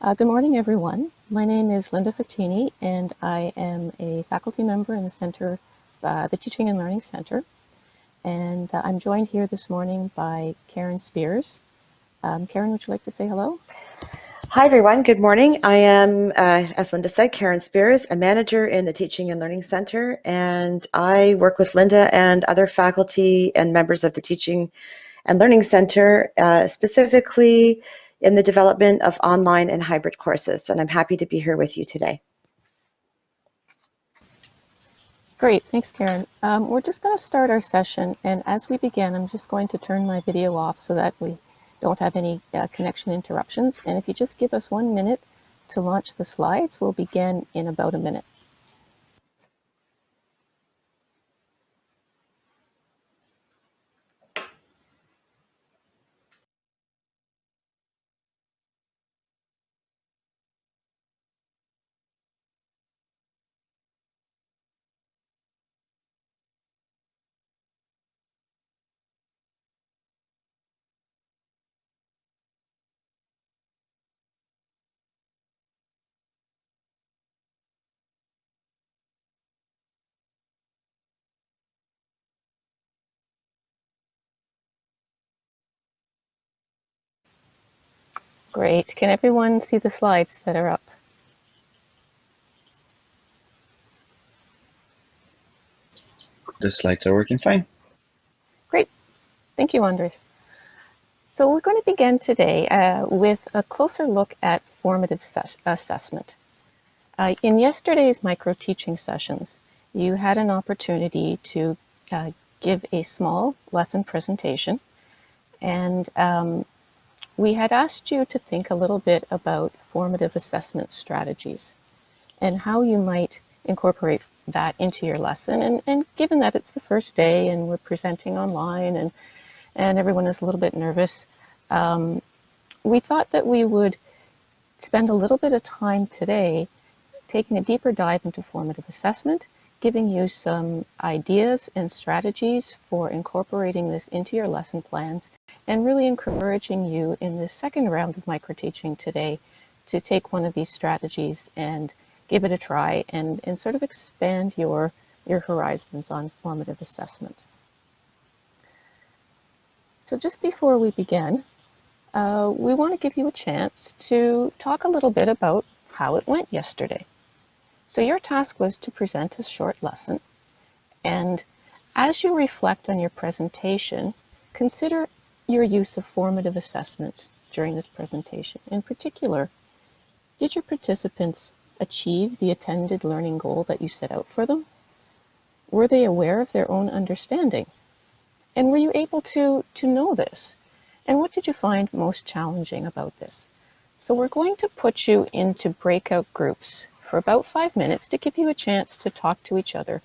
Good morning, everyone. My name is Linda Facchini, and I am a faculty member in the center, the Teaching and Learning Center. And I'm joined here this morning by Karen Spiers. Karen, would you like to say hello? Hi, everyone. Good morning. I am, as Linda said, Karen Spiers, a manager in the Teaching and Learning Center, and I work with Linda and other faculty and members of the Teaching and Learning Center, specifically in the development of online and hybrid courses, and I'm happy to be here with you today. Great, thanks, Karen. We're just going to start our session, and as we begin, I'm just going to turn my video off so that we don't have any connection interruptions. And if you just give us 1 minute to launch the slides, we'll begin in about a minute. Great. Can everyone see the slides that are up? The slides are working fine. Great. Thank you, Andres. So we're going to begin today with a closer look at formative assessment. In yesterday's micro-teaching sessions, you had an opportunity to give a small lesson presentation, and we had asked you to think a little bit about formative assessment strategies and how you might incorporate that into your lesson. And given that it's the first day and we're presenting online and everyone is a little bit nervous, we thought that we would spend a little bit of time today taking a deeper dive into formative assessment, giving you some ideas and strategies for incorporating this into your lesson plans, and really encouraging you in this second round of micro-teaching today to take one of these strategies and give it a try and sort of expand your horizons on formative assessment. So just before we begin, we want to give you a chance to talk a little bit about how it went yesterday. So your task was to present a short lesson, and as you reflect on your presentation, consider your use of formative assessments during this presentation. In particular, did your participants achieve the attended learning goal that you set out for them? Were they aware of their own understanding? And were you able to know this? And what did you find most challenging about this? So we're going to put you into breakout groups for about 5 minutes to give you a chance to talk to each other.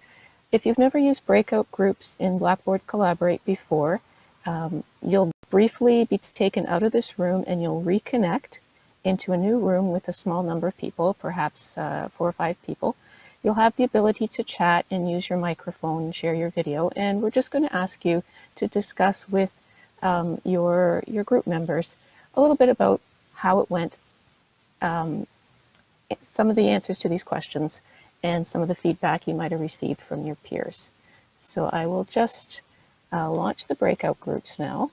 If you've never used breakout groups in Blackboard Collaborate before, you'll briefly be taken out of this room and you'll reconnect into a new room with a small number of people, perhaps 4 or 5 people. You'll have the ability to chat and use your microphone and share your video, and we're just going to ask you to discuss with your group members a little bit about how it went, some of the answers to these questions, and some of the feedback you might have received from your peers. So I will just launch the breakout groups now.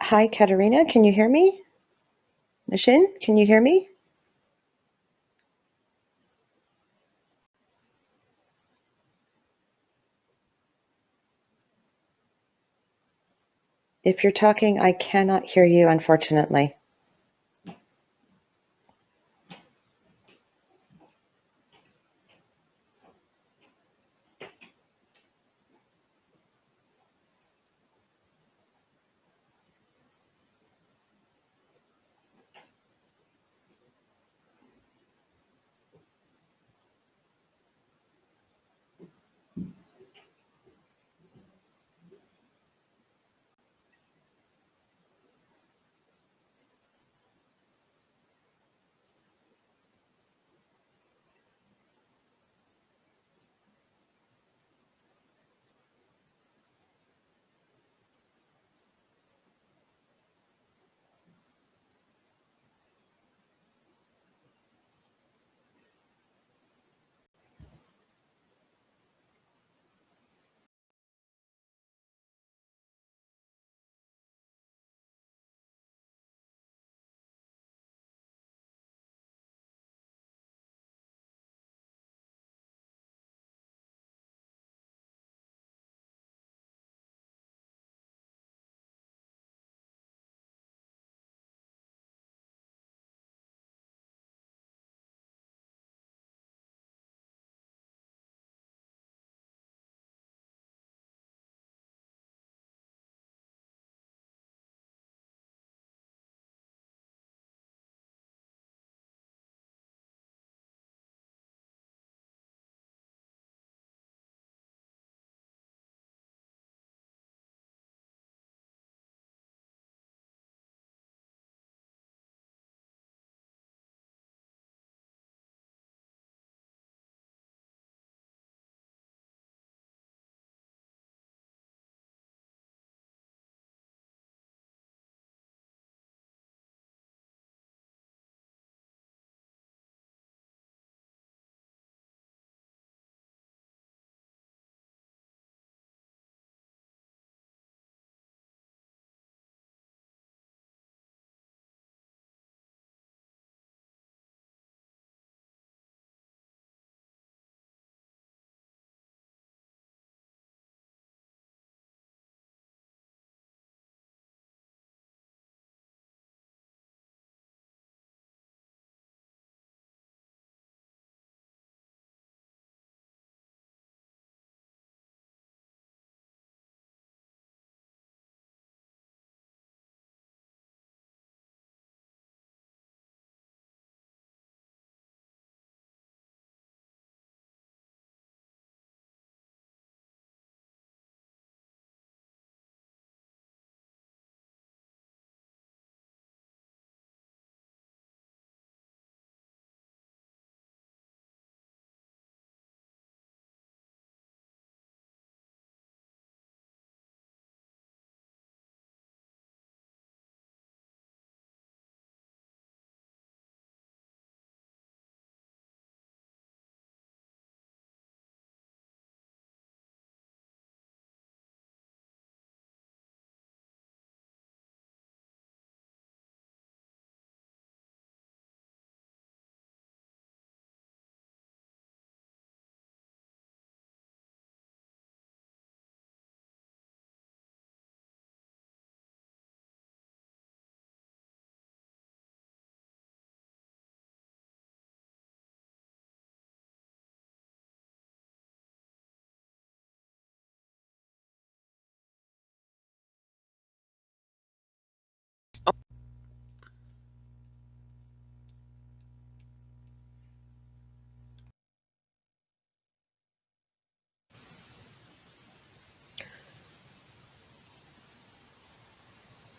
Hi, Katerina, can you hear me? Nishin, can you hear me? If you're talking, I cannot hear you, unfortunately.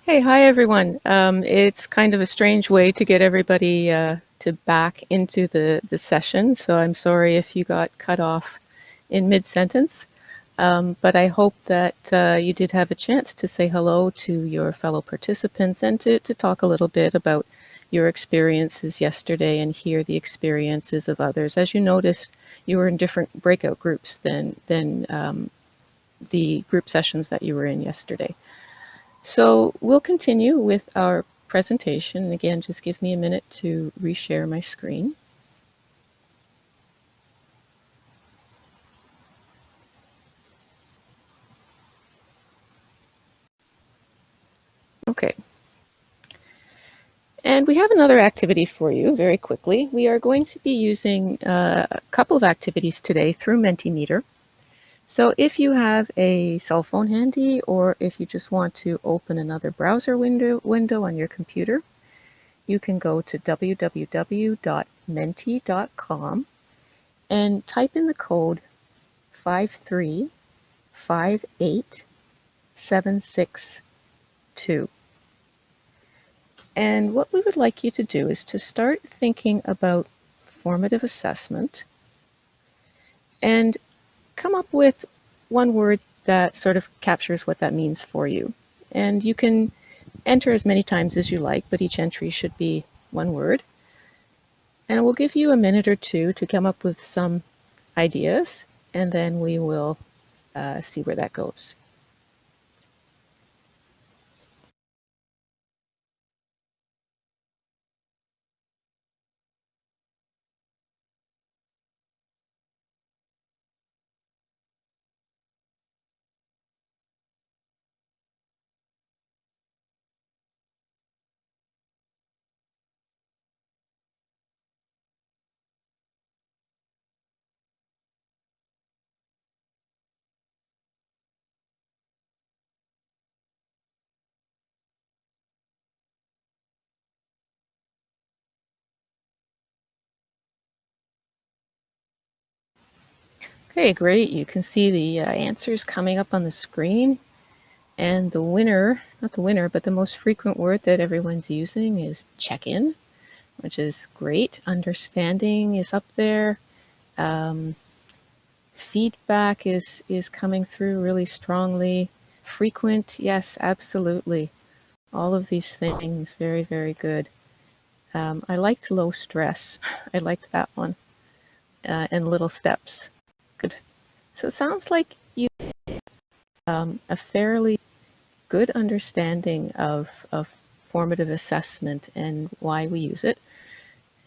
Hey, hi everyone. It's kind of a strange way to get everybody to back into the session, so I'm sorry if you got cut off in mid-sentence. But I hope that you did have a chance to say hello to your fellow participants and to talk a little bit about your experiences yesterday and hear the experiences of others. As you noticed, you were in different breakout groups than the group sessions that you were in yesterday. So we'll continue with our presentation. And again, just give me a minute to reshare my screen. Okay. And we have another activity for you very quickly. We are going to be using a couple of activities today through Mentimeter. So if you have a cell phone handy, or if you just want to open another browser window on your computer, you can go to www.menti.com and type in the code 5358762. And what we would like you to do is to start thinking about formative assessment and come up with one word that sort of captures what that means for you. And you can enter as many times as you like, but each entry should be one word. And we'll give you a minute or two to come up with some ideas, and then we will see where that goes. Okay, great. You can see the answers coming up on the screen. And the winner, not the winner, but the most frequent word that everyone's using is check-in, which is great. Understanding is up there. Feedback is coming through really strongly. Frequent, yes, absolutely. All of these things, very, very good. I liked low stress. I liked that one. And little steps. Good. So it sounds like you a fairly good understanding of formative assessment and why we use it.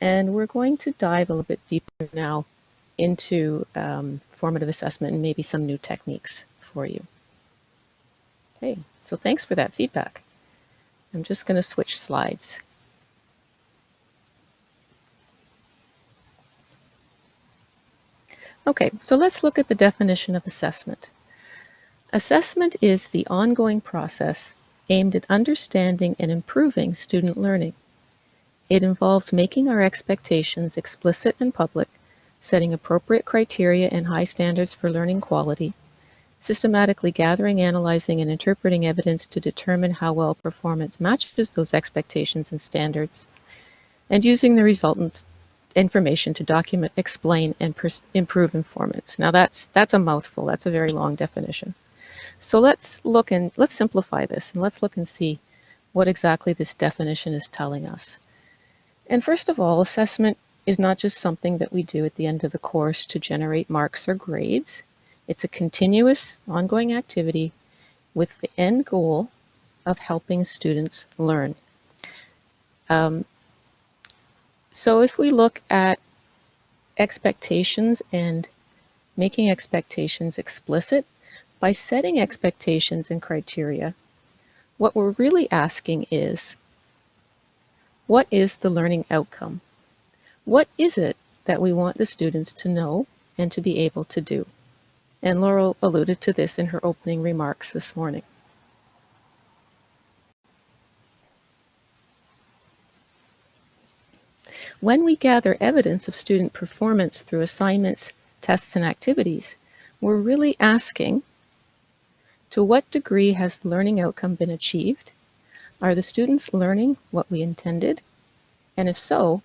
And we're going to dive a little bit deeper now into formative assessment and maybe some new techniques for you. Okay, so thanks for that feedback. I'm just going to switch slides. Okay, so let's look at the definition of assessment. Assessment is the ongoing process aimed at understanding and improving student learning. It involves making our expectations explicit and public, setting appropriate criteria and high standards for learning quality, systematically gathering, analyzing, and interpreting evidence to determine how well performance matches those expectations and standards, and using the resultant information to document, explain, and improve performance. Now that's a mouthful. That's a very long definition. So let's simplify this, and let's look and see what exactly this definition is telling us. And first of all, assessment is not just something that we do at the end of the course to generate marks or grades. It's a continuous, ongoing activity with the end goal of helping students learn. So if we look at expectations and making expectations explicit, by setting expectations and criteria, what we're really asking is, what is the learning outcome? What is it that we want the students to know and to be able to do? And Laurel alluded to this in her opening remarks this morning. When we gather evidence of student performance through assignments, tests, and activities, we're really asking, to what degree has the learning outcome been achieved? Are the students learning what we intended? And if so,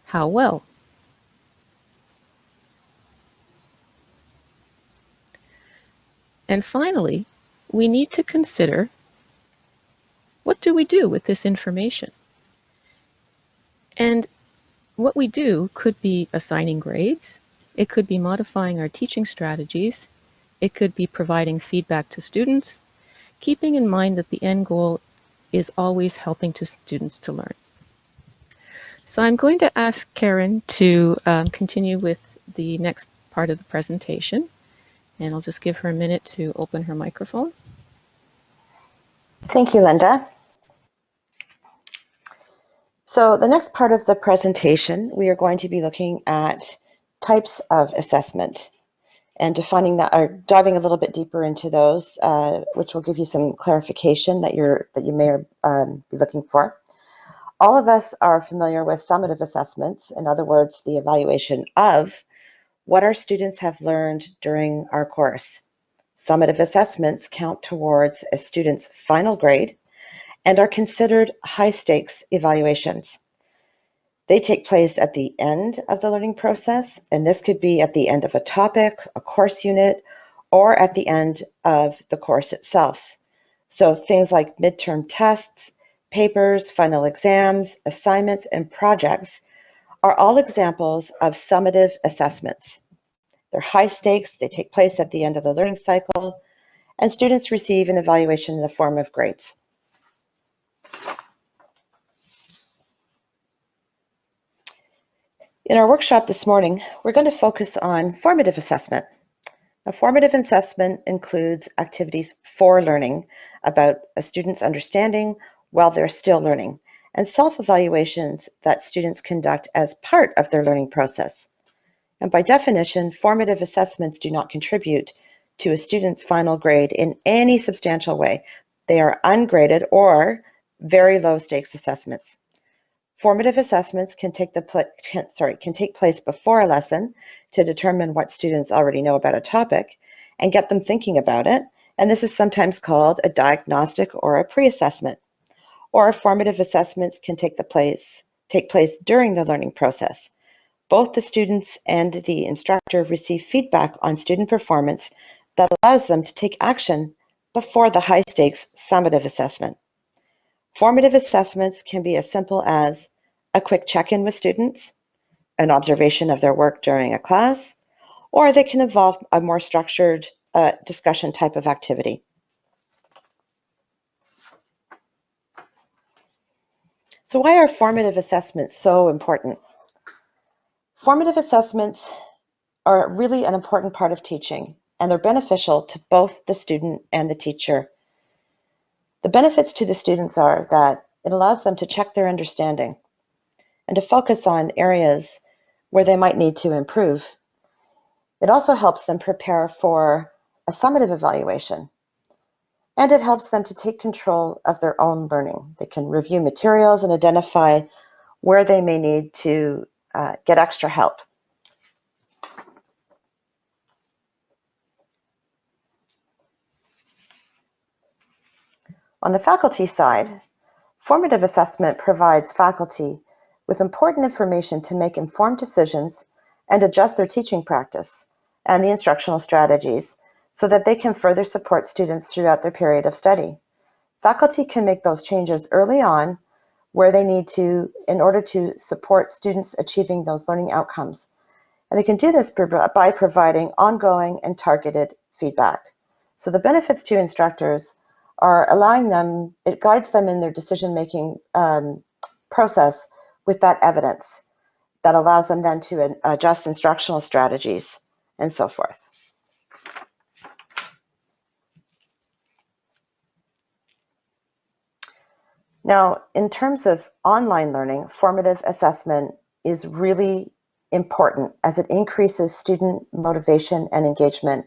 how well? And finally, we need to consider, what do we do with this information? And what we do could be assigning grades, it could be modifying our teaching strategies, it could be providing feedback to students, keeping in mind that the end goal is always helping students to learn. So I'm going to ask Karen to continue with the next part of the presentation, and I'll just give her a minute to open her microphone. Thank you, Linda. So the next part of the presentation, we are going to be looking at types of assessment and defining that, or diving a little bit deeper into those, which will give you some clarification that you may be looking for. All of us are familiar with summative assessments, in other words, the evaluation of what our students have learned during our course. Summative assessments count towards a student's final grade and are considered high-stakes evaluations. They take place at the end of the learning process, and this could be at the end of a topic, a course unit, or at the end of the course itself. So things like midterm tests, papers, final exams, assignments, and projects are all examples of summative assessments. They're high stakes, they take place at the end of the learning cycle, and students receive an evaluation in the form of grades. In our workshop this morning, we're going to focus on formative assessment. Now, formative assessment includes activities for learning about a student's understanding while they're still learning, and self-evaluations that students conduct as part of their learning process. And by definition, formative assessments do not contribute to a student's final grade in any substantial way. They are ungraded or very low stakes assessments. Formative assessments can take place before a lesson to determine what students already know about a topic and get them thinking about it. And this is sometimes called a diagnostic or a pre-assessment. Or formative assessments can take place during the learning process. Both the students and the instructor receive feedback on student performance that allows them to take action before the high-stakes summative assessment. Formative assessments can be as simple as a quick check-in with students, an observation of their work during a class, or they can involve a more structured discussion type of activity. So why are formative assessments so important? Formative assessments are really an important part of teaching, and they're beneficial to both the student and the teacher. The benefits to the students are that it allows them to check their understanding and to focus on areas where they might need to improve. It also helps them prepare for a summative evaluation, and it helps them to take control of their own learning. They can review materials and identify where they may need to get extra help. On the faculty side, formative assessment provides faculty with important information to make informed decisions and adjust their teaching practice and the instructional strategies so that they can further support students throughout their period of study. Faculty can make those changes early on where they need to in order to support students achieving those learning outcomes. And they can do this by providing ongoing and targeted feedback. So the benefits to instructors are it guides them in their decision-making process with that evidence that allows them then to adjust instructional strategies and so forth. Now, in terms of online learning, formative assessment is really important as it increases student motivation and engagement.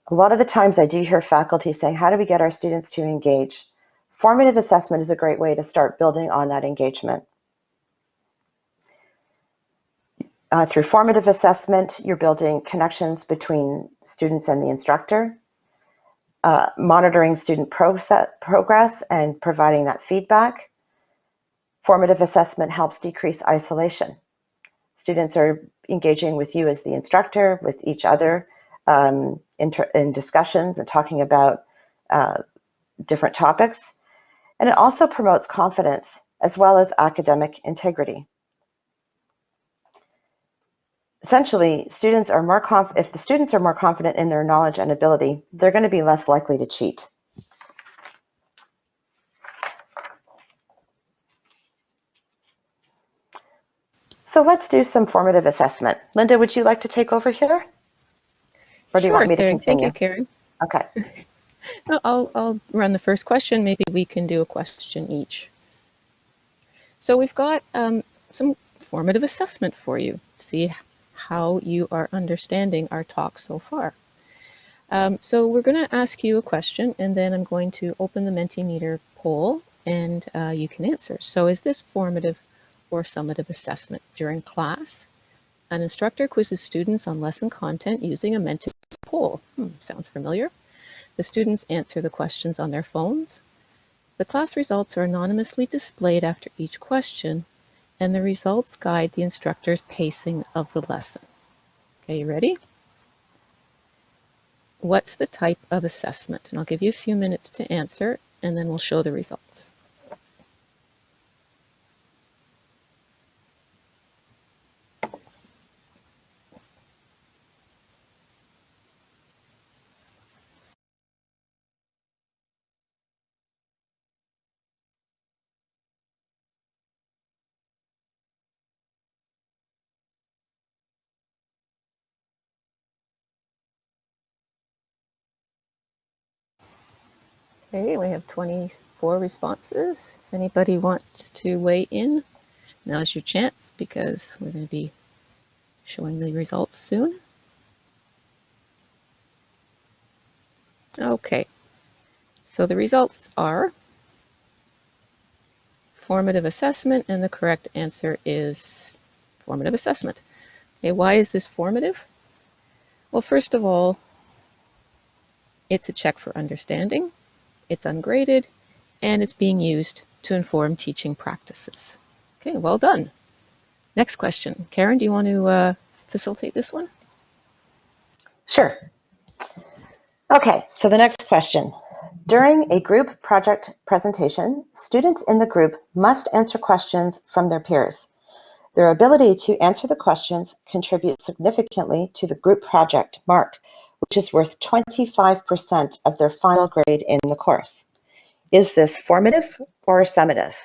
A lot of the times I do hear faculty saying, how do we get our students to engage? Formative assessment is a great way to start building on that engagement. Through formative assessment, you're building connections between students and the instructor, monitoring student progress and providing that feedback. Formative assessment helps decrease isolation. Students are engaging with you as the instructor, with each other in discussions and talking about different topics. And it also promotes confidence as well as academic integrity. Essentially, if the students are more confident in their knowledge and ability, they're going to be less likely to cheat. So let's do some formative assessment. Linda, would you like to take over here? Or do you Sure want me to thing. Thank you, continue? Karen. Okay. I'll run the first question. Maybe we can do a question each. So we've got some formative assessment for you. See how you are understanding our talk so far. So we're going to ask you a question, and then I'm going to open the Mentimeter poll, and you can answer. So is this formative or summative assessment? During class, an instructor quizzes students on lesson content using a Mentimeter poll. Sounds familiar. The students answer the questions on their phones. The class results are anonymously displayed after each question, and the results guide the instructor's pacing of the lesson. Okay, you ready? What's the type of assessment? And I'll give you a few minutes to answer, and then we'll show the results. Okay, we have 24 responses. If anybody wants to weigh in, now's your chance because we're going to be showing the results soon. Okay, so the results are formative assessment, and the correct answer is formative assessment. Okay, why is this formative? Well, first of all, it's a check for understanding, it's ungraded, and it's being used to inform teaching practices. Okay, well done. Next question. Karen, do you want to facilitate this one? Sure. Okay, so the next question. During a group project presentation, students in the group must answer questions from their peers. Their ability to answer the questions contributes significantly to the group project mark, which is worth 25% of their final grade in the course. Is this formative or summative?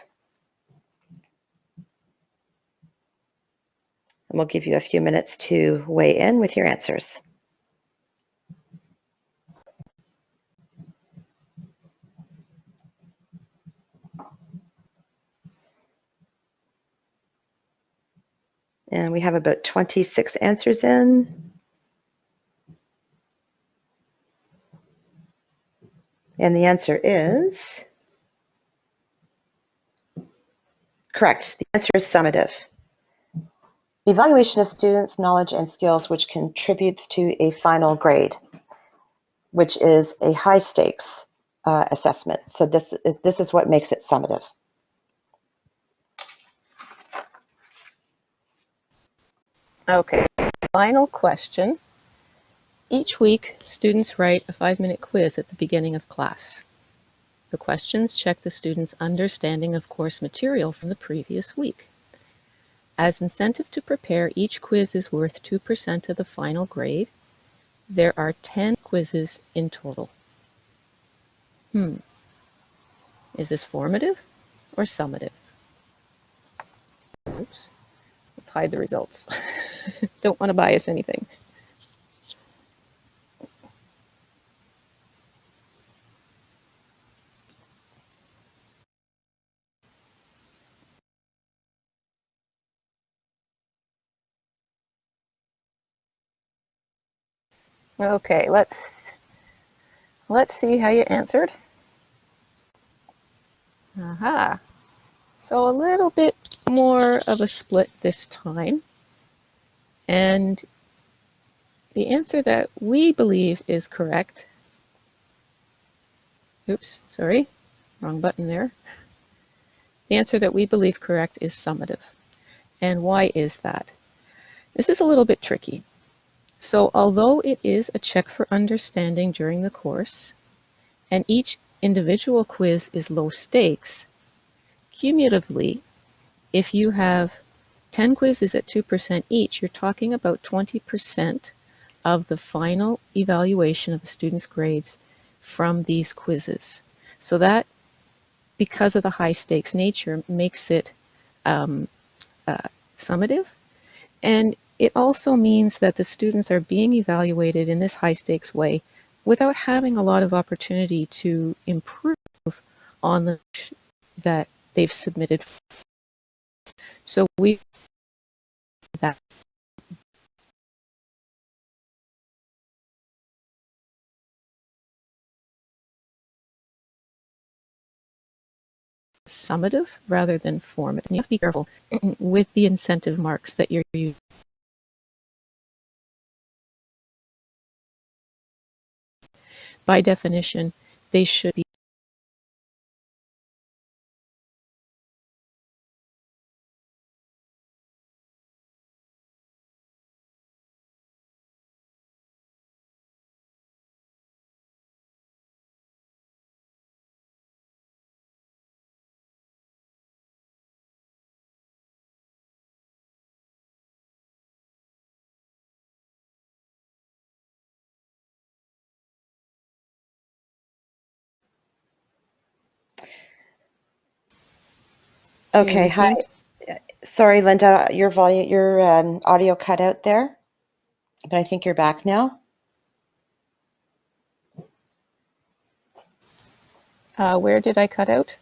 And we'll give you a few minutes to weigh in with your answers. And we have about 26 answers in. And the answer is correct. The answer is summative. Evaluation of students' knowledge and skills, which contributes to a final grade, which is a high stakes assessment. So this is what makes it summative. Okay, final question. Each week, students write a 5-minute quiz at the beginning of class. The questions check the students' understanding of course material from the previous week. As incentive to prepare, each quiz is worth 2% of the final grade. There are 10 quizzes in total. Is this formative or summative? Oops. Let's hide the results. Don't want to bias anything. Okay, let's see how you answered. Aha. So a little bit more of a split this time. And the answer that we believe is correct, oops, sorry, wrong button there. The answer that we believe correct is summative. And why is that? This is a little bit tricky. So although it is a check for understanding during the course, and each individual quiz is low stakes, cumulatively, if you have 10 quizzes at 2% each, you're talking about 20% of the final evaluation of a student's grades from these quizzes. So that, because of the high stakes nature, makes it summative. And it also means that the students are being evaluated in this high stakes way without having a lot of opportunity to improve on the that they've submitted. So we that summative rather than formative. And you have to be careful with the incentive marks that you're using. By definition, they should be Okay, hi. received. Sorry, Linda, your audio cut out there, but I think you're back now. Where did I cut out?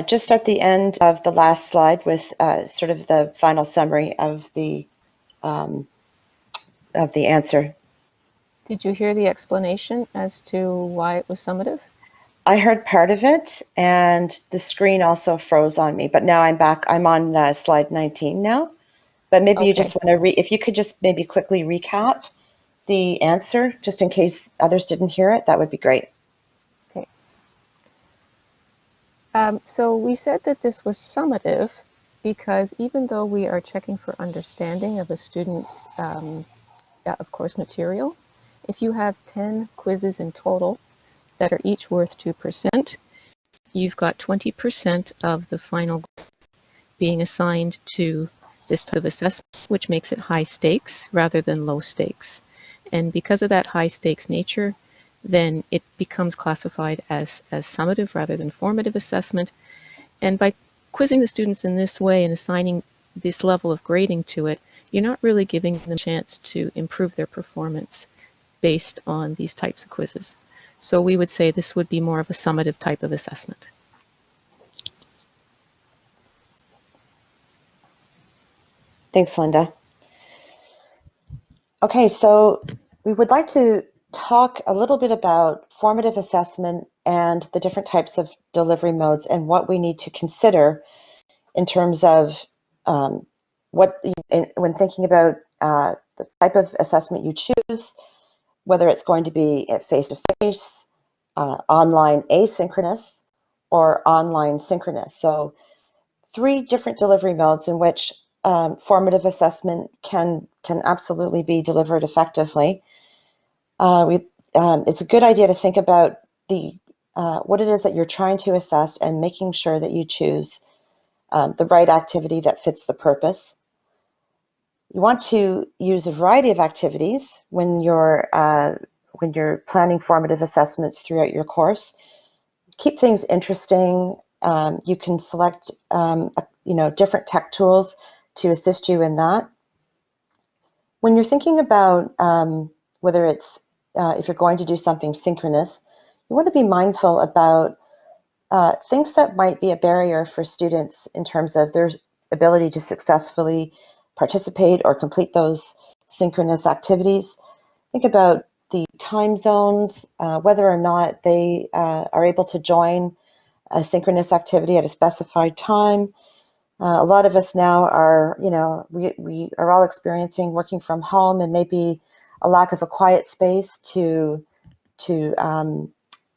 Just at the end of the last slide with sort of the final summary of the answer. Did you hear the explanation as to why it was summative? I heard part of it, and the screen also froze on me, but now I'm back. I'm on slide 19 now. But maybe you just Okay. want to if you could just maybe quickly recap the answer, just in case others didn't hear it, that would be great. Okay. So we said that this was summative because even though we are checking for understanding of a student's, of course, material, if you have 10 quizzes in total that are each worth 2%, you've got 20% of the final being assigned to this type of assessment, which makes it high stakes rather than low stakes. And because of that high stakes nature, then it becomes classified as summative rather than formative assessment. And by quizzing the students in this way and assigning this level of grading to it, you're not really giving them a chance to improve their performance based on these types of quizzes. So we would say this would be more of a summative type of assessment. Thanks, Linda. Okay, so we would like to talk a little bit about formative assessment and the different types of delivery modes and what we need to consider in terms of when thinking about the type of assessment you choose, whether it's going to be face-to-face, online asynchronous, or online synchronous. So 3 different delivery modes in which formative assessment can absolutely be delivered effectively. It's a good idea to think about what it is that you're trying to assess and making sure that you choose the right activity that fits the purpose. You want to use a variety of activities when you're planning formative assessments throughout your course. Keep things interesting. You can select different tech tools to assist you in that. When you're thinking about whether it's if you're going to do something synchronous, you want to be mindful about things that might be a barrier for students in terms of their ability to successfully participate or complete those synchronous activities. Think about the time zones, whether or not they are able to join a synchronous activity at a specified time. A lot of us now are, we are all experiencing working from home and maybe a lack of a quiet space to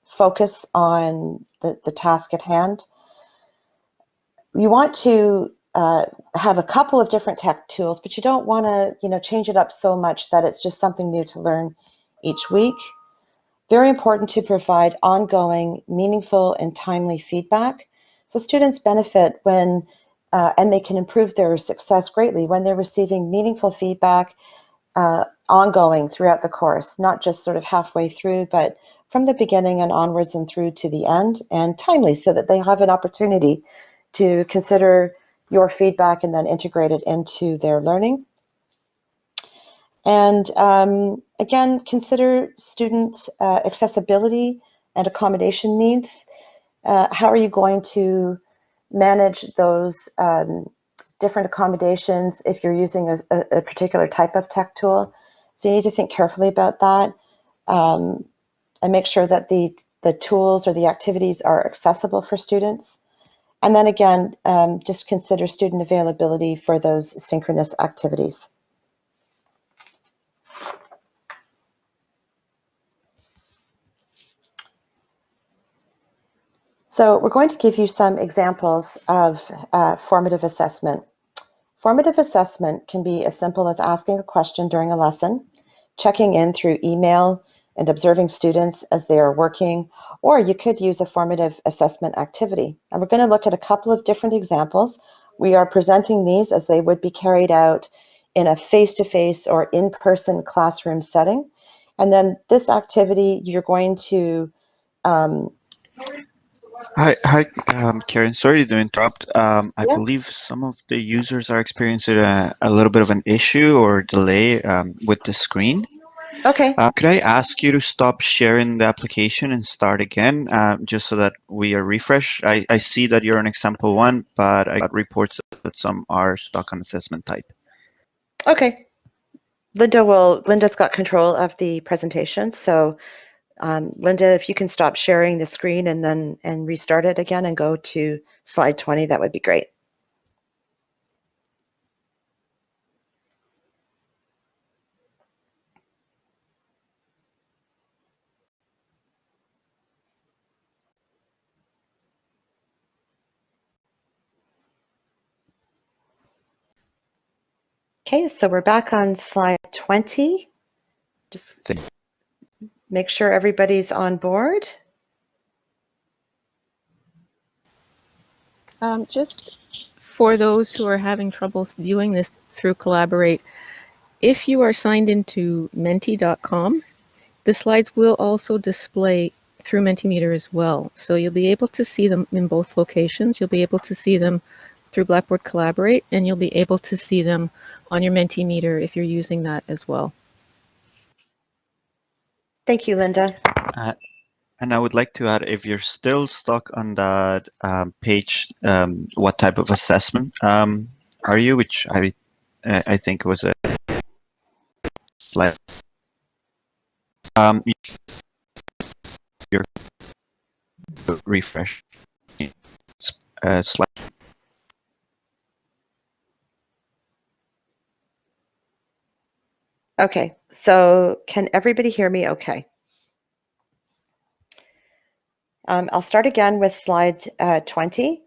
focus on the task at hand. You want to have a couple of different tech tools, but you don't want to, change it up so much that it's just something new to learn each week. Very important to provide ongoing, meaningful, and timely feedback. So students benefit when, and they can improve their success greatly when they're receiving meaningful feedback ongoing throughout the course, not just sort of halfway through, but from the beginning and onwards and through to the end, and timely so that they have an opportunity to consider your feedback and then integrate it into their learning. And again, consider student accessibility and accommodation needs. How are you going to manage those different accommodations if you're using a particular type of tech tool? So you need to think carefully about that and make sure that the tools or the activities are accessible for students. And then again, just consider student availability for those synchronous activities. So we're going to give you some examples of formative assessment. Formative assessment can be as simple as asking a question during a lesson, checking in through email, and observing students as they are working, or you could use a formative assessment activity. And we're going to look at a couple of different examples. We are presenting these as they would be carried out in a face-to-face or in-person classroom setting. And then this activity, you're going to Hi, Karen. Sorry to interrupt. I yeah. believe some of the users are experiencing a little bit of an issue or delay with the screen. Okay. Could I ask you to stop sharing the application and start again, just so that we are refreshed? I see that you're on example one, but I got reports that some are stuck on assessment type. Okay. Linda's got control of the presentation, so Linda, if you can stop sharing the screen and restart it again and go to slide 20, that would be great. Okay, so we're back on slide 20. Just make sure everybody's on board. Just for those who are having trouble viewing this through Collaborate, if you are signed into menti.com, the slides will also display through Mentimeter as well. So you'll be able to see them in both locations. You'll be able to see them through Blackboard Collaborate, and you'll be able to see them on your Mentimeter if you're using that as well. Thank you, Linda. And I would like to add, if you're still stuck on that page, what type of assessment are you? Which I think was a slide. Your refresh slide. Okay, so can everybody hear me okay? I'll start again with slide 20,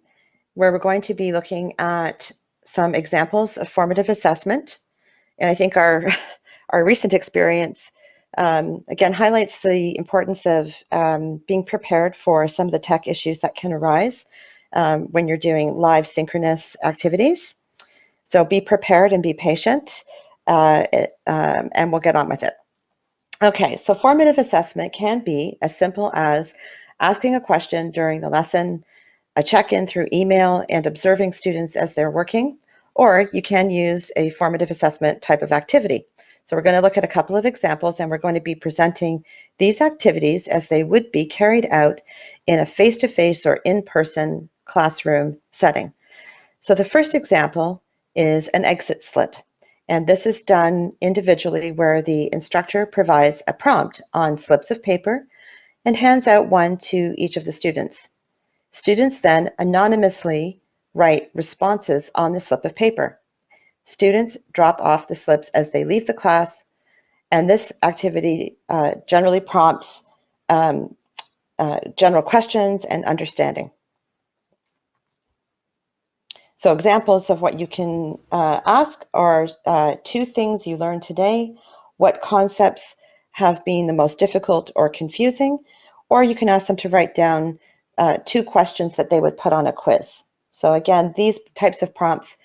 where we're going to be looking at some examples of formative assessment. And I think our recent experience, again, highlights the importance of being prepared for some of the tech issues that can arise when you're doing live synchronous activities. So be prepared and be patient, and we'll get on with it. Okay, so formative assessment can be as simple as asking a question during the lesson, a check-in through email, and observing students as they're working, or you can use a formative assessment type of activity. So we're going to look at a couple of examples, and we're going to be presenting these activities as they would be carried out in a face-to-face or in-person classroom setting. So the first example is an exit slip. And this is done individually, where the instructor provides a prompt on slips of paper and hands out one to each of the students. Students then anonymously write responses on the slip of paper. Students drop off the slips as they leave the class, and this activity generally prompts general questions and understanding. So examples of what you can ask are two things you learned today, what concepts have been the most difficult or confusing, or you can ask them to write down two questions that they would put on a quiz. So again, these types of prompts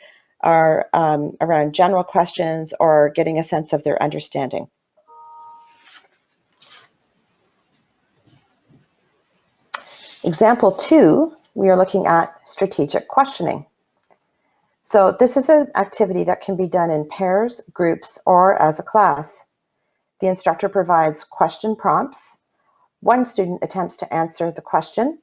are around general questions or getting a sense of their understanding. Example 2, we are looking at strategic questioning. So this is an activity that can be done in pairs, groups, or as a class. The instructor provides question prompts. One student attempts to answer the question,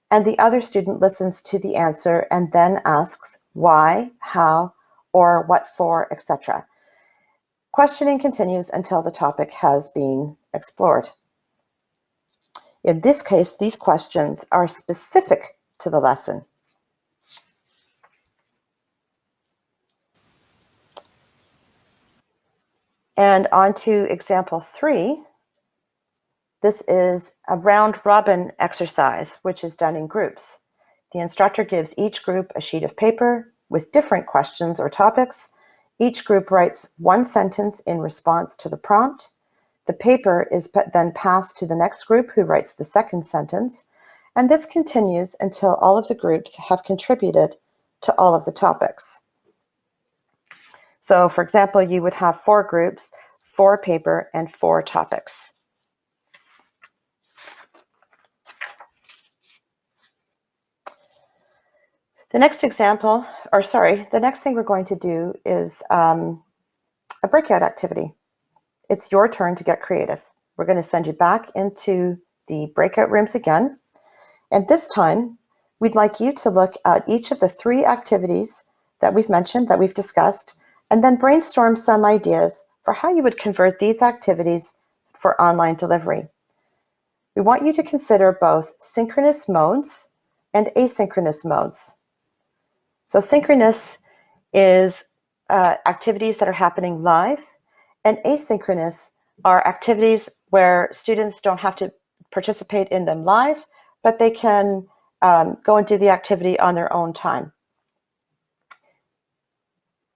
and the other student listens to the answer and then asks why, how, or what for, etc. Questioning continues until the topic has been explored. In this case, these questions are specific to the lesson. And on to example 3. This is a round robin exercise, which is done in groups. The instructor gives each group a sheet of paper with different questions or topics. Each group writes one sentence in response to the prompt. The paper is then passed to the next group, who writes the second sentence, and this continues until all of the groups have contributed to all of the topics. So, for example, you would have 4 groups, 4 paper, and 4 topics. The next thing we're going to do is a breakout activity. It's your turn to get creative. We're going to send you back into the breakout rooms again. And this time, we'd like you to look at each of the 3 activities that we've mentioned, that we've discussed, and then brainstorm some ideas for how you would convert these activities for online delivery. We want you to consider both synchronous modes and asynchronous modes. So synchronous is activities that are happening live, and asynchronous are activities where students don't have to participate in them live, but they can go and do the activity on their own time.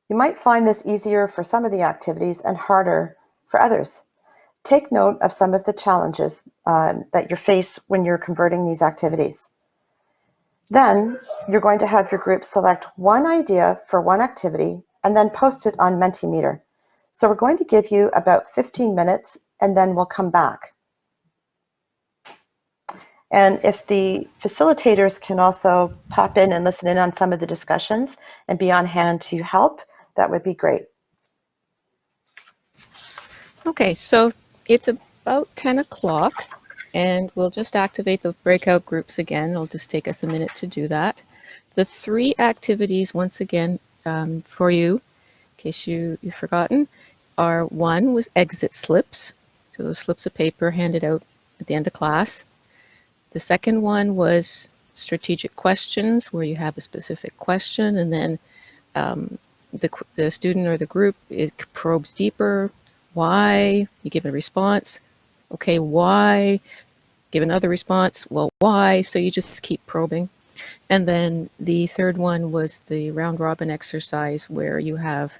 You might find this easier for some of the activities and harder for others. Take note of some of the challenges that you face when you're converting these activities. Then you're going to have your group select one idea for one activity and then post it on Mentimeter. So we're going to give you about 15 minutes and then we'll come back. And if the facilitators can also pop in and listen in on some of the discussions and be on hand to help, that would be great. Okay, so it's about 10 o'clock, and we'll just activate the breakout groups again. It'll just take us a minute to do that. The 3 activities, once again, for you, in case you've forgotten, are: 1 was exit slips, so those slips of paper handed out at the end of class. The second one was strategic questions, where you have a specific question, and then the student or the group, it probes deeper. Why? You give a response. Okay, why? Give another response. Well, why? So you just keep probing. And then the third one was the round robin exercise, where you have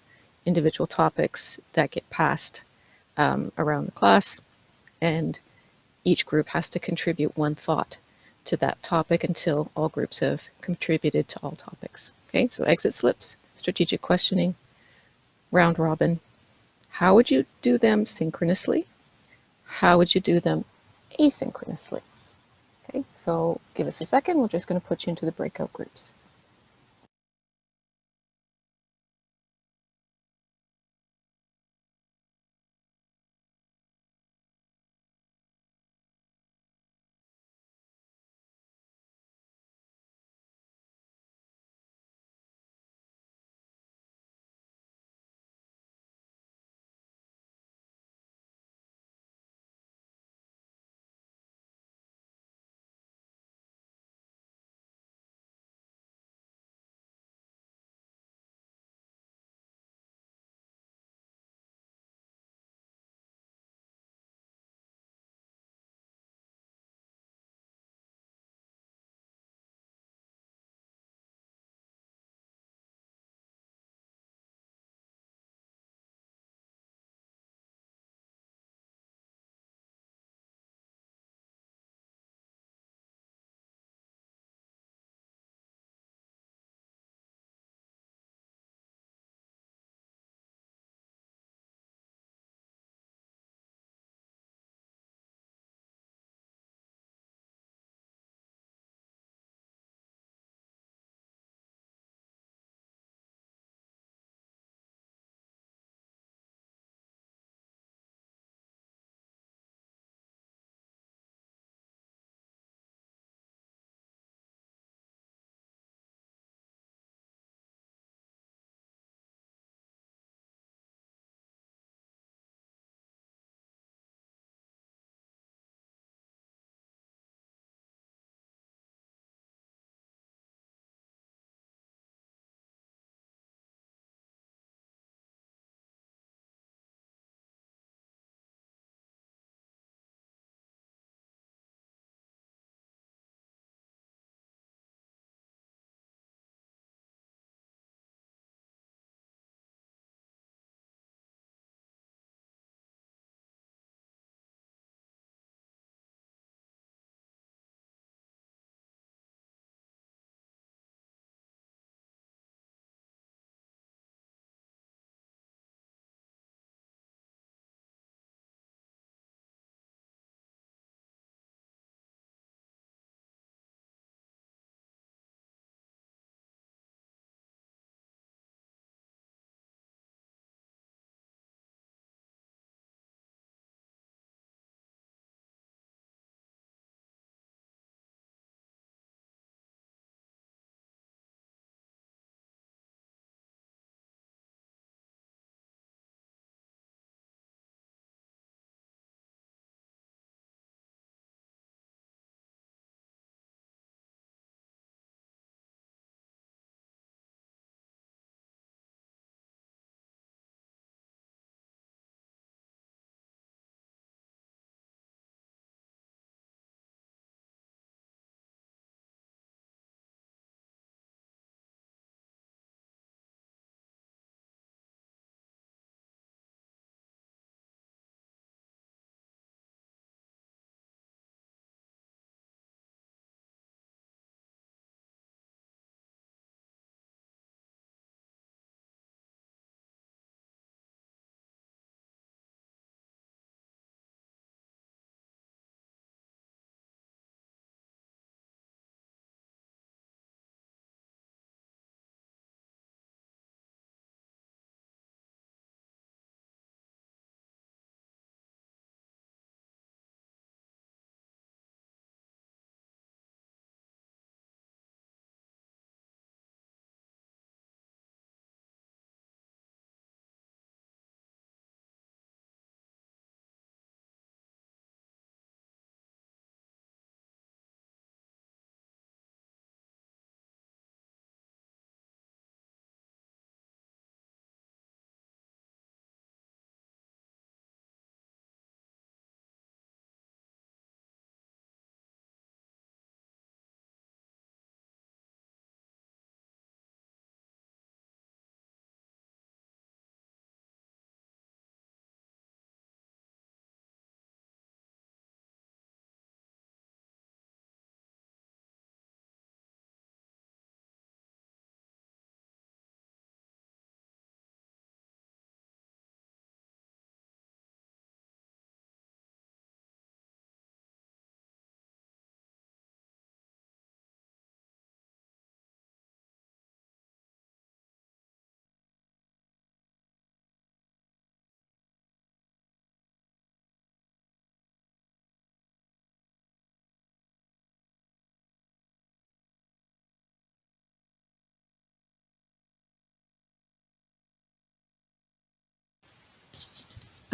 individual topics that get passed around the class, and each group has to contribute one thought to that topic until all groups have contributed to all topics. Okay, so exit slips, strategic questioning, round robin. How would you do them synchronously? How would you do them asynchronously? Okay, so give us a second. We're just going to put you into the breakout groups.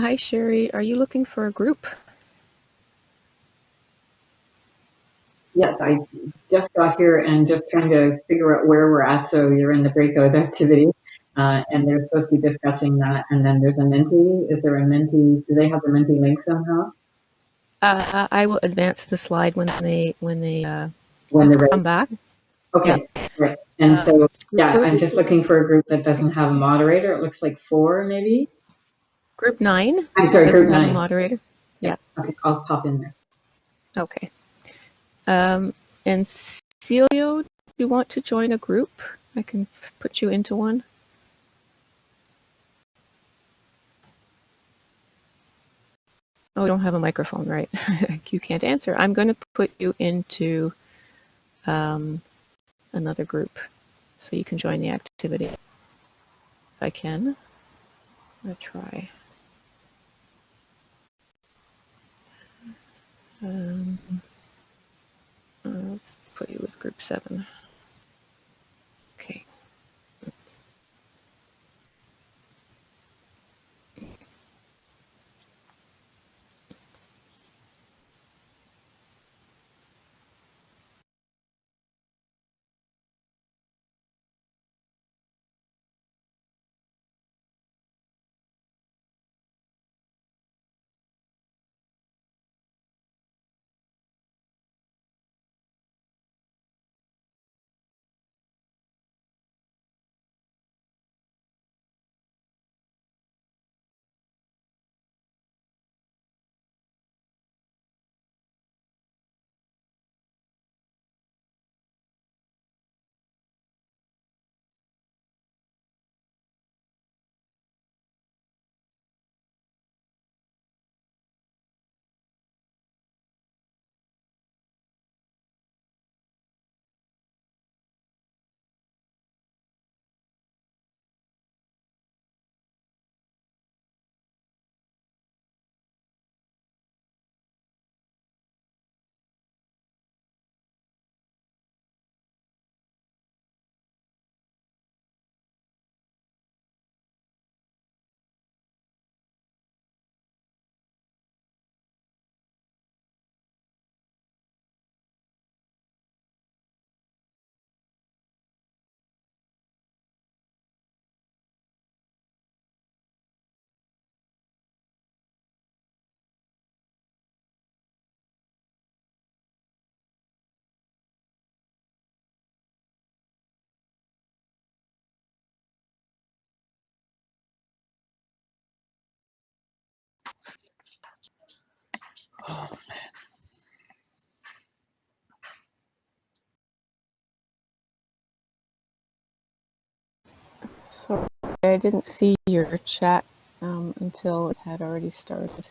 Hi, Sherry. Are you looking for a group? Yes, I just got here and just trying to figure out where we're at. So you're in the breakout activity, and they're supposed to be discussing that. And then there's a Menti. Is there a Menti? Do they have the Menti link somehow I will advance the slide when they when they're ready? come back. Yeah. Okay, right. And so, yeah, Group, I'm just looking for a group that doesn't have a moderator. It looks like 4, maybe. group 9 I'm sorry, doesn't group have a 9. moderator. Yeah. Okay, I'll pop in there. Okay. And Celio, do you want to join a group? I can put you into one. Oh, you don't have a microphone, right? You can't answer. I'm going to put you into another group so you can join the activity. If I can. I'm going to try. Let's put you with group 7. Okay. Sorry, I didn't see your chat until it had already started.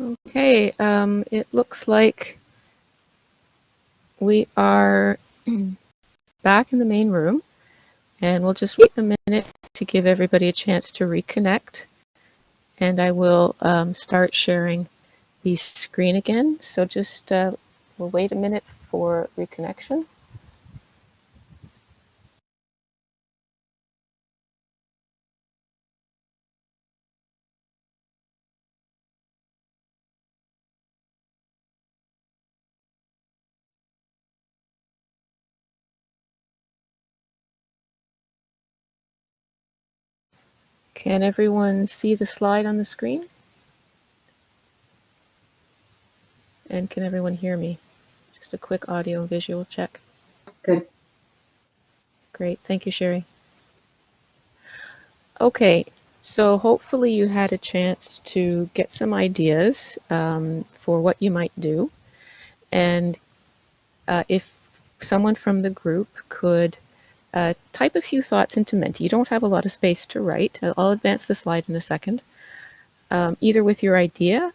Okay, it looks like we are back in the main room, and we'll just wait a minute to give everybody a chance to reconnect, and I will start sharing the screen again. So just we'll wait a minute for reconnection. Can everyone see the slide on the screen? And can everyone hear me? Just a quick audio and visual check. Good. Great, thank you, Sherry. Okay, so hopefully you had a chance to get some ideas for what you might do. And if someone from the group could type a few thoughts into Menti. You don't have a lot of space to write. I'll advance the slide in a second. Either with your idea,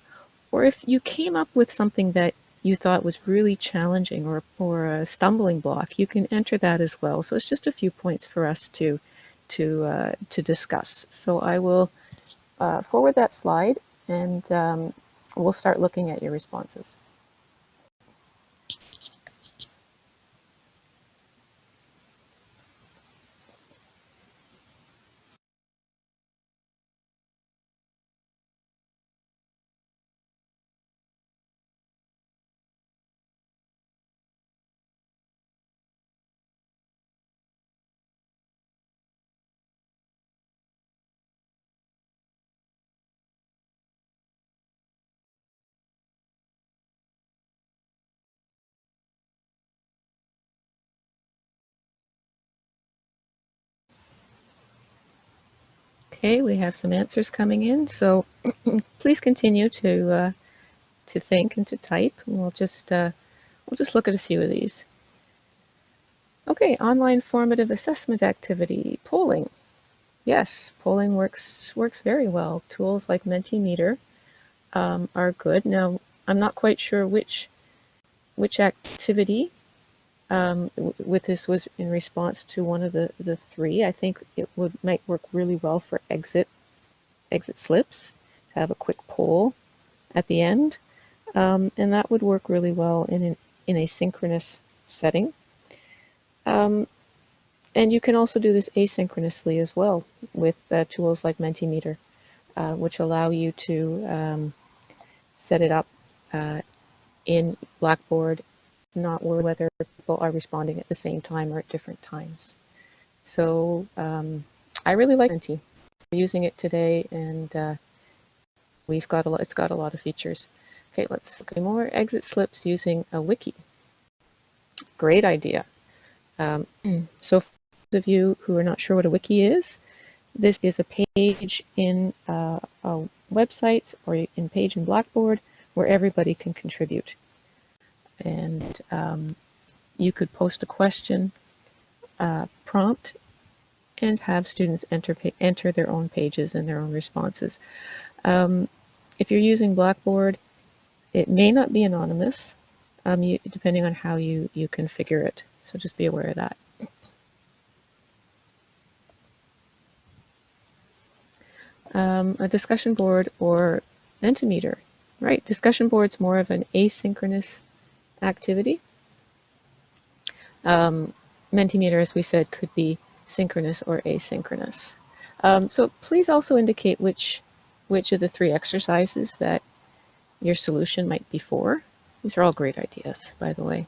or if you came up with something that you thought was really challenging or a stumbling block, you can enter that as well. So it's just a few points for us to discuss. So I will forward that slide, and we'll start looking at your responses. Okay, we have some answers coming in, so please continue to think and to type. And we'll just look at a few of these. Okay, online formative assessment activity, polling. Yes, polling works very well. Tools like Mentimeter are good. Now, I'm not quite sure which activity with this was in response to one of the three. I think it might work really well for exit slips to have a quick poll at the end, and that would work really well in a synchronous setting. And you can also do this asynchronously as well with tools like Mentimeter, which allow you to set it up in Blackboard, not worry whether people are responding at the same time or at different times. So I really like Menti. We're using it today, and it's got a lot of features. Okay, let's look at more exit slips using a wiki. Great idea. So for those of you who are not sure what a wiki is, this is a page in a website or in page in Blackboard where everybody can contribute. And you could post a question prompt and have students enter their own pages and their own responses. If you're using Blackboard, it may not be anonymous, depending on how you configure it. So just be aware of that. A discussion board or Mentimeter, right? Discussion board's more of an asynchronous activity. Mentimeter, as we said, could be synchronous or asynchronous. So please also indicate which of the three exercises that your solution might be for. These are all great ideas, by the way.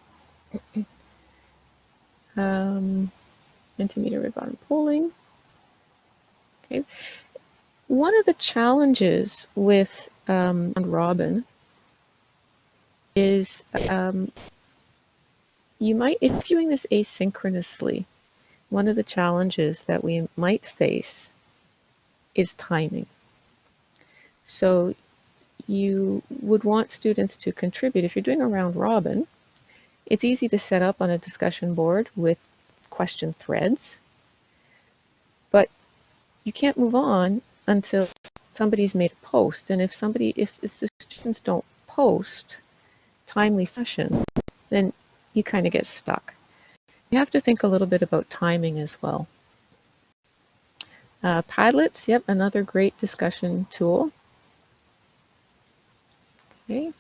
Mentimeter red bottom polling. Okay. One of the challenges with Robin is you might, if doing this asynchronously, one of the challenges that we might face is timing. So you would want students to contribute. If you're doing a round robin, it's easy to set up on a discussion board with question threads, but you can't move on until somebody's made a post, and if the students don't post timely fashion, then you kind of get stuck. You have to think a little bit about timing as well. Padlets, yep, another great discussion tool. Okay.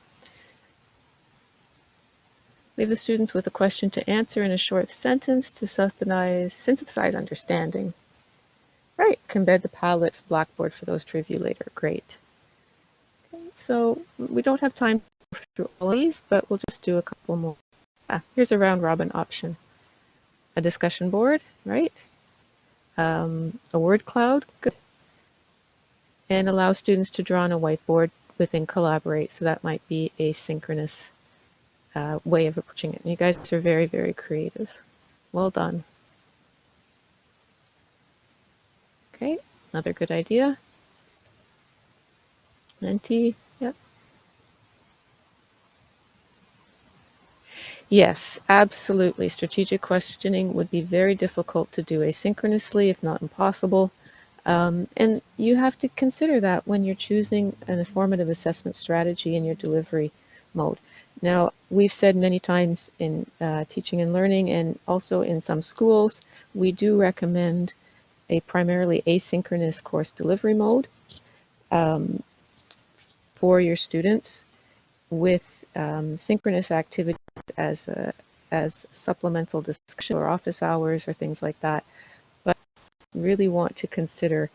Leave the students with a question to answer in a short sentence to synthesize understanding. Right, can embed the Padlet for Blackboard for those to review later. Great. Okay, so we don't have time to go through all these, but we'll just do a couple more. Here's a round robin option. A discussion board, right? A word cloud, good. And allow students to draw on a whiteboard within Collaborate. So that might be a synchronous way of approaching it. And you guys are very, very creative. Well done. Okay, another good idea. Menti, yep. Yes, absolutely. Strategic questioning would be very difficult to do asynchronously, if not impossible. And you have to consider that when you're choosing an formative assessment strategy in your delivery mode. Now, we've said many times in teaching and learning, and also in some schools, we do recommend a primarily asynchronous course delivery mode for your students, with synchronous activities as supplemental discussion or office hours or things like that. But really want to consider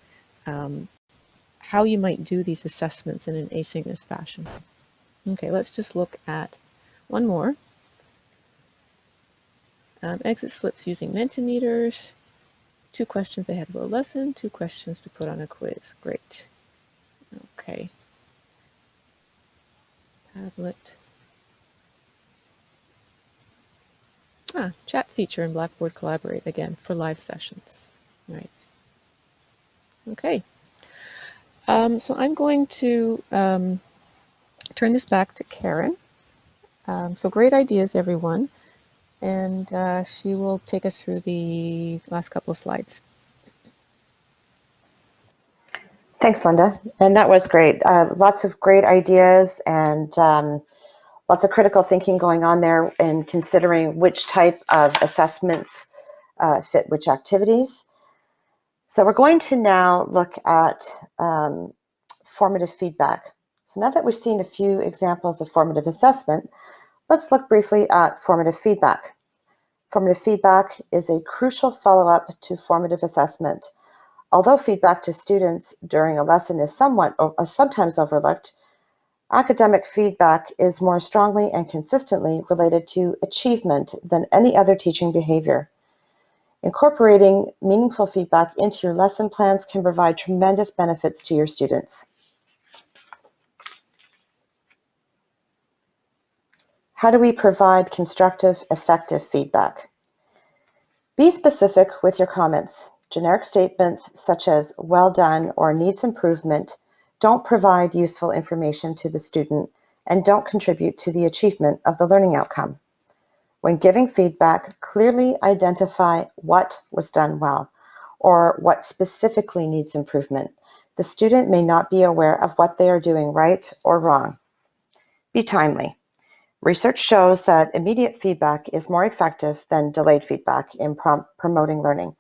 how you might do these assessments in an asynchronous fashion. Okay, let's just look at one more. Exit slips using Mentimeters. 2 questions ahead of a lesson, 2 questions to put on a quiz. Great. Okay. Padlet. Chat feature in Blackboard Collaborate, again, for live sessions. Right. Okay. So I'm going to turn this back to Karen. So great ideas, everyone. And she will take us through the last couple of slides. Thanks, Linda. And that was great. Lots of great ideas and lots of critical thinking going on there in considering which type of assessments fit which activities. So we're going to now look at formative feedback. So now that we've seen a few examples of formative assessment, let's look briefly at formative feedback. Formative feedback is a crucial follow-up to formative assessment. Although feedback to students during a lesson is sometimes overlooked, academic feedback is more strongly and consistently related to achievement than any other teaching behavior. Incorporating meaningful feedback into your lesson plans can provide tremendous benefits to your students. How do we provide constructive, effective feedback? Be specific with your comments. Generic statements such as "well done" or "needs improvement" don't provide useful information to the student and don't contribute to the achievement of the learning outcome. When giving feedback, clearly identify what was done well or what specifically needs improvement. The student may not be aware of what they are doing right or wrong. Be timely. Research shows that immediate feedback is more effective than delayed feedback in promoting learning.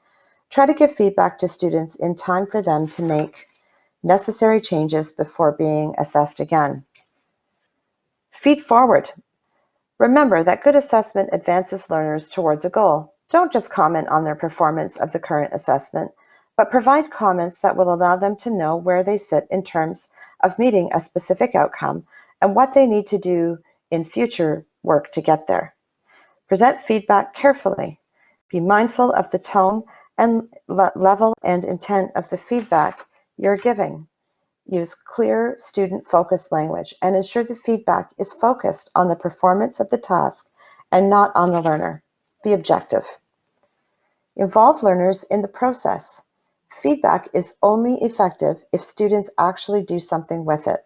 Try to give feedback to students in time for them to make necessary changes before being assessed again. Feed forward. Remember that good assessment advances learners towards a goal. Don't just comment on their performance of the current assessment, but provide comments that will allow them to know where they sit in terms of meeting a specific outcome and what they need to do in future work to get there. Present feedback carefully. Be mindful of the tone and level and intent of the feedback you're giving. Use clear, student-focused language and ensure the feedback is focused on the performance of the task and not on the learner. Be objective. Involve learners in the process. Feedback is only effective if students actually do something with it.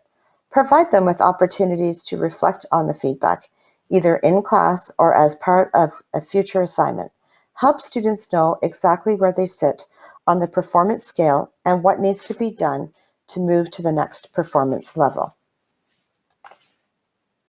Provide them with opportunities to reflect on the feedback, either in class or as part of a future assignment. Help students know exactly where they sit on the performance scale and what needs to be done to move to the next performance level.